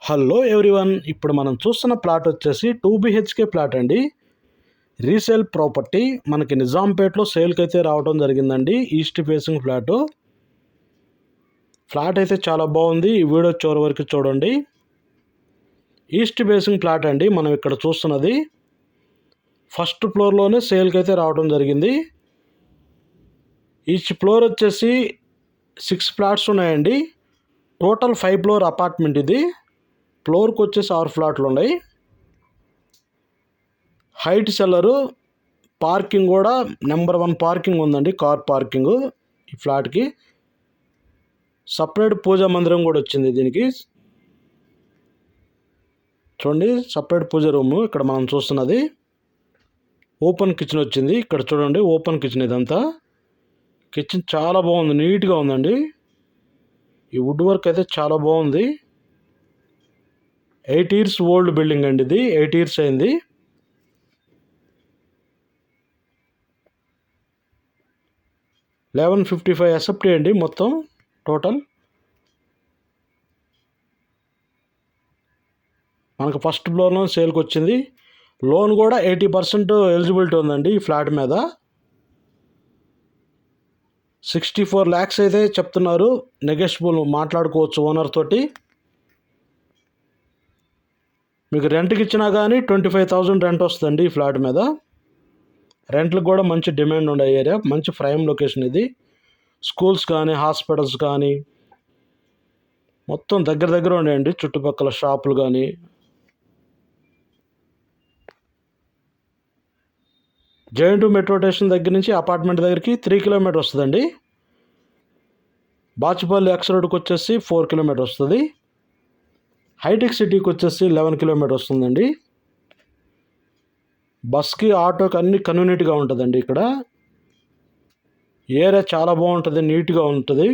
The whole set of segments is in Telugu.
హలో ఎవ్రీవన్, ఇప్పుడు మనం చూస్తున్న ప్లాట్ వచ్చేసి 2 BHK ప్లాట్ అండి. రీసేల్ ప్రాపర్టీ మనకి నిజాంపేట్లో సేల్కి అయితే రావడం జరిగిందండి. ఈస్ట్ ఫేసింగ్ ఫ్లాట్ అయితే చాలా బాగుంది. ఈ వీడియో చివరి వరకు చూడండి. ఈస్ట్ ఫేసింగ్ ఫ్లాట్ అండి మనం ఇక్కడ చూస్తున్నది. ఫస్ట్ ఫ్లోర్లోనే సేల్కి అయితే రావడం జరిగింది. ఈచ్ ఫ్లోర్ వచ్చేసి 6 ఫ్లాట్స్ ఉన్నాయండి. టోటల్ 5 ఫ్లోర్ అపార్ట్మెంట్ ఇది. ఫ్లోర్కి వచ్చేసి 6 ఫ్లాట్లు ఉన్నాయి. హైట్ సెల్లరు, పార్కింగ్ కూడా నెంబర్ 1 పార్కింగ్ ఉందండి. కార్ పార్కింగ్ ఈ ఫ్లాట్కి. సపరేట్ పూజా మందిరం కూడా వచ్చింది దీనికి. చూడండి, సపరేట్ పూజ రూము ఇక్కడ మనం చూస్తున్నది. ఓపెన్ కిచెన్ వచ్చింది. ఇక్కడ చూడండి, ఓపెన్ కిచెన్ ఇదంతా. కిచెన్ చాలా బాగుంది, నీట్గా ఉందండి. ఈ వుడ్ వర్క్ అయితే చాలా బాగుంది. 8 years ఓల్డ్ బిల్డింగ్ అండి ఇది. 8 years అయింది. $1155 ఎస్ఎఫ్టీ అండి మొత్తం టోటల్. మనకు ఫస్ట్ ఫ్లోర్లో సేల్కి వచ్చింది. లోన్ కూడా 80% ఎలిజిబిలిటీ ఉందండి ఈ ఫ్లాట్ మీద. 64 lakhs అయితే చెప్తున్నారు. నెగోషియబుల్ మాట్లాడుకోవచ్చు ఓనర్ తోటి. మీకు రెంట్కి ఇచ్చినా కానీ 25,000 రెంట్ వస్తుందండి ఈ ఫ్లాట్ మీద. రెంట్లకు కూడా మంచి డిమాండ్ ఉండే ఏరియా, మంచి ప్రైమ్ లొకేషన్ ఇది. స్కూల్స్ కానీ హాస్పిటల్స్ కానీ మొత్తం దగ్గర ఉండేయండి. చుట్టుపక్కల షాపులు కానీ. జేఎన్‌టీయూ మెట్రో స్టేషన్ దగ్గర నుంచి అపార్ట్మెంట్ దగ్గరికి 3 kilometers వస్తుందండి. బాచుపల్లి ఎక్స్ రోడ్కి వచ్చేసి 4 kilometers వస్తుంది. హైటెక్ సిటీకి వచ్చేసి 11 kilometers వస్తుందండి. బస్కి ఆటోకి అన్ని కన్వీనియంట్గా ఉంటుందండి. ఇక్కడ ఏరియా చాలా బాగుంటుంది, నీట్గా ఉంటుంది.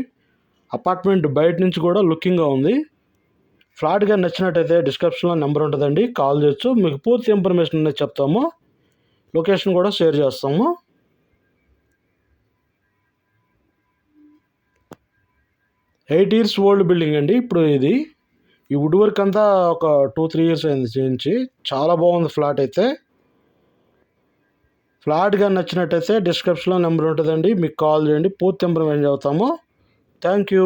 అపార్ట్మెంట్ బయట నుంచి కూడా లుకింగ్గా ఉంది. ఫ్లాట్గా నచ్చినట్టయితే డిస్క్రిప్షన్లో నెంబర్ ఉంటుందండి, కాల్ చేయొచ్చు. మీకు పూర్తి ఇన్ఫర్మేషన్ అనేది చెప్తాము. లొకేషన్ కూడా షేర్ చేస్తాము. ఎయిట్ ఇయర్స్ ఓల్డ్ బిల్డింగ్ అండి ఇప్పుడు ఇది. ఈ వుడ్ వర్క్ అంతా ఒక 2-3 years అయింది చేయించి. చాలా బాగుంది ఫ్లాట్ అయితే. ఫ్లాట్గా నచ్చినట్టయితే డిస్క్రిప్షన్లో నెంబర్ ఉంటుందండి, మీకు కాల్ చేయండి. పూర్తి ఇన్ఫర్మేషన్ చెబుతాము. Thank you.